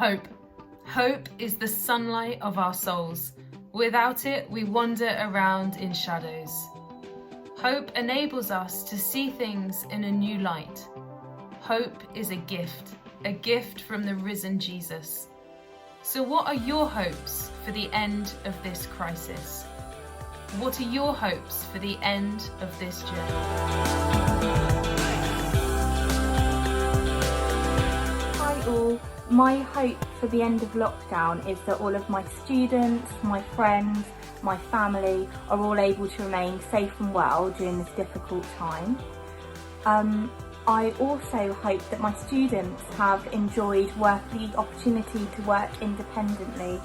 Hope. Hope is the sunlight of our souls. Without it, we wander around in shadows. Hope enables us to see things in a new light. Hope is a gift from the risen Jesus. So what are your hopes for the end of this crisis? What are your hopes for the end of this journey? Hi all, my hope for the end of lockdown is that all of my students, my friends, my family are all able to remain safe and well during this difficult time. I also hope that my students have enjoyed the opportunity to work independently.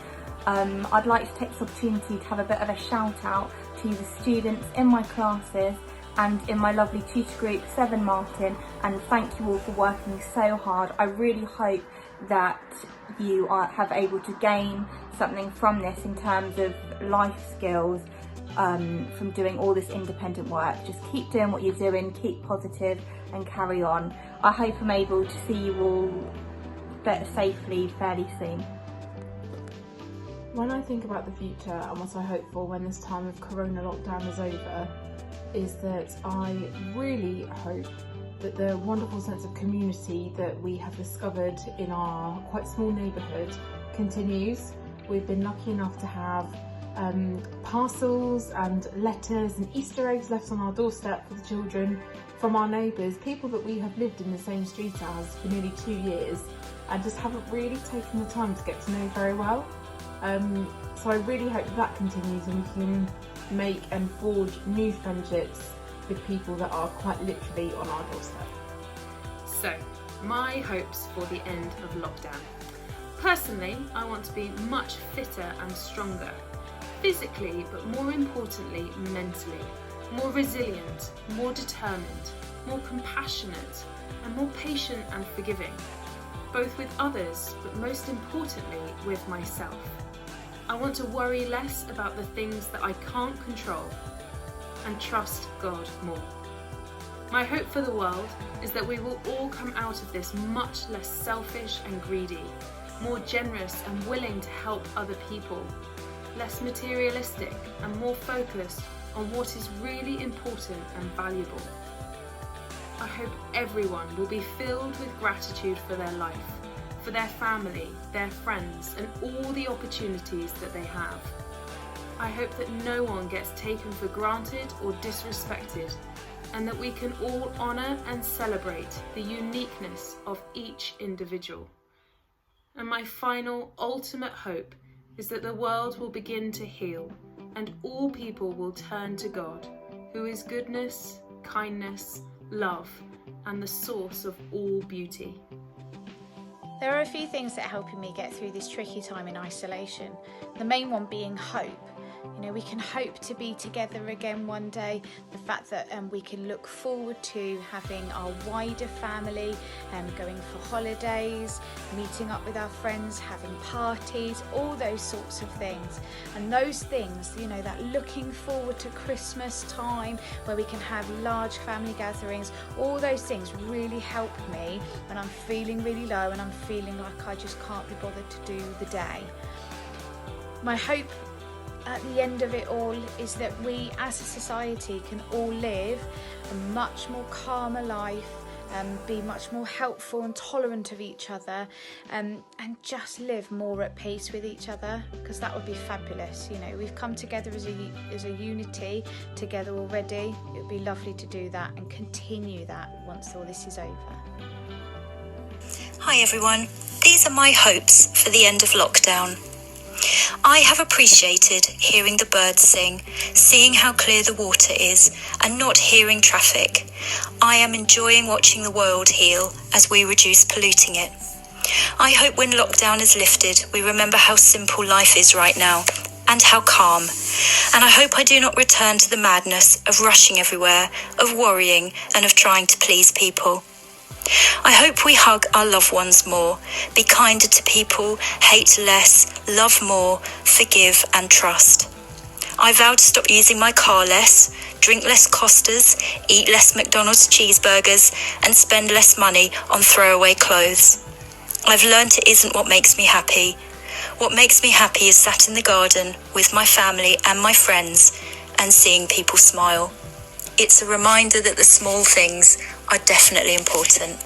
I'd like to take this opportunity to have a bit of a shout out to the students in my classes and in my lovely tutor group, Seven Martin, and thank you all for working so hard. I really hope that you have able to gain something from this in terms of life skills from doing all this independent work. Just keep doing what you're doing, keep positive and carry on. I hope I'm able to see you all safely fairly soon. When I think about the future and what I hope for when this time of corona lockdown is over, is that I really hope that the wonderful sense of community that we have discovered in our quite small neighbourhood continues. We've been lucky enough to have parcels and letters and Easter eggs left on our doorstep for the children from our neighbours, people that we have lived in the same street as for nearly 2 years and just haven't really taken the time to get to know very well. So I really hope that continues and we can make and forge new friendships with people that are quite literally on our doorstep. So, my hopes for the end of lockdown. Personally, I want to be much fitter and stronger, physically, but more importantly, mentally. More resilient, more determined, more compassionate, and more patient and forgiving, both with others, but most importantly, with myself. I want to worry less about the things that I can't control and trust God more. My hope for the world is that we will all come out of this much less selfish and greedy, more generous and willing to help other people, less materialistic and more focused on what is really important and valuable. I hope everyone will be filled with gratitude for their life, for their family, their friends, and all the opportunities that they have. I hope that no one gets taken for granted or disrespected, and that we can all honour and celebrate the uniqueness of each individual. And my final, ultimate hope is that the world will begin to heal, and all people will turn to God, who is goodness, kindness, love, and the source of all beauty. There are a few things that are helping me get through this tricky time in isolation. The main one being hope. You know, we can hope to be together again one day. The fact that we can look forward to having our wider family, going for holidays, meeting up with our friends, having parties, all those sorts of things. And those things, you know, that looking forward to Christmas time where we can have large family gatherings, all those things really help me when I'm feeling really low and I'm feeling like I just can't be bothered to do the day. My hope at the end of it all is that we as a society can all live a much more calmer life, be much more helpful and tolerant of each other, and just live more at peace with each other, because that would be fabulous. You know, we've come together as a unity together already. It would be lovely to do that and continue that once all this is over. Hi everyone, these are my hopes for the end of lockdown. I have appreciated hearing the birds sing, seeing how clear the water is, and not hearing traffic. I am enjoying watching the world heal as we reduce polluting it. I hope when lockdown is lifted, we remember how simple life is right now and how calm. And I hope I do not return to the madness of rushing everywhere, of worrying, and of trying to please people. I hope we hug our loved ones more, be kinder to people, hate less, love more, forgive and trust. I vow to stop using my car less, drink less Costas, eat less McDonald's cheeseburgers, and spend less money on throwaway clothes. I've learned it isn't what makes me happy. What makes me happy is sat in the garden with my family and my friends and seeing people smile. It's a reminder that the small things are definitely important.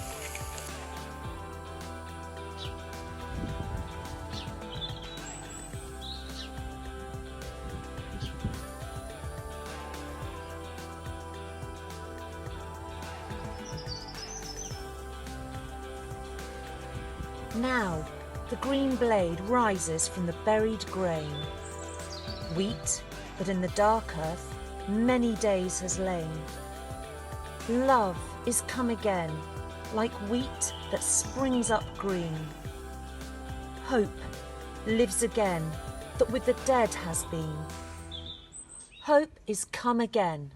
Now, the green blade rises from the buried grain. Wheat that in the dark earth many days has lain. Love is come again, like wheat that springs up green. Hope lives again, that with the dead has been. Hope is come again,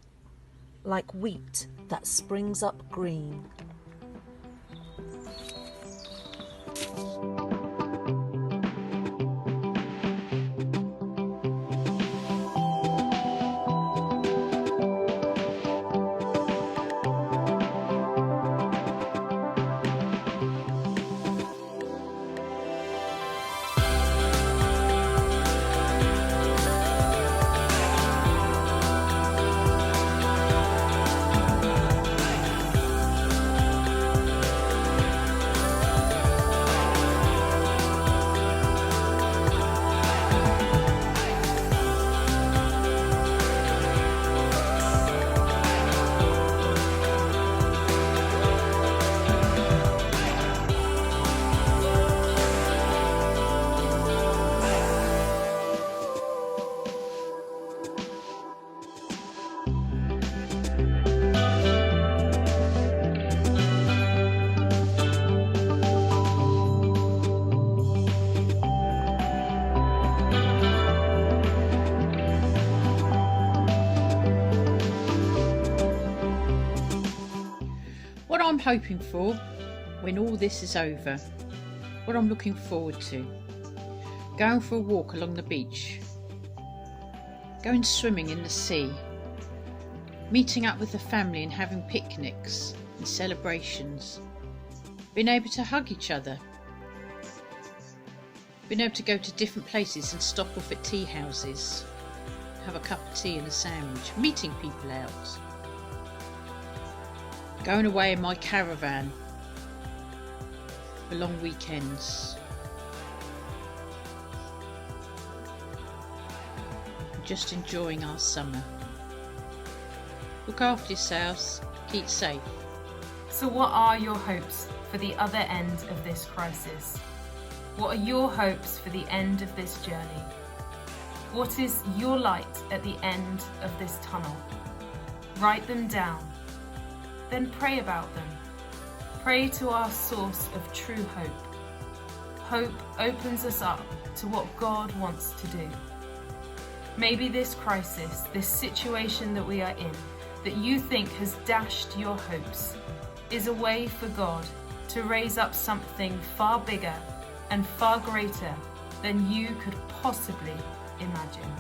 like wheat that springs up green. What I'm hoping for when all this is over, what I'm looking forward to, going for a walk along the beach, going swimming in the sea, meeting up with the family and having picnics and celebrations, being able to hug each other, being able to go to different places and stop off at tea houses, have a cup of tea and a sandwich, meeting people out, going away in my caravan for long weekends, just enjoying our summer. Look after yourselves, keep safe. So what are your hopes for the other end of this crisis? What are your hopes for the end of this journey? What is your light at the end of this tunnel? Write them down. Then pray about them. Pray to our source of true hope. Hope opens us up to what God wants to do. Maybe this crisis, this situation that we are in, that you think has dashed your hopes, is a way for God to raise up something far bigger and far greater than you could possibly imagine.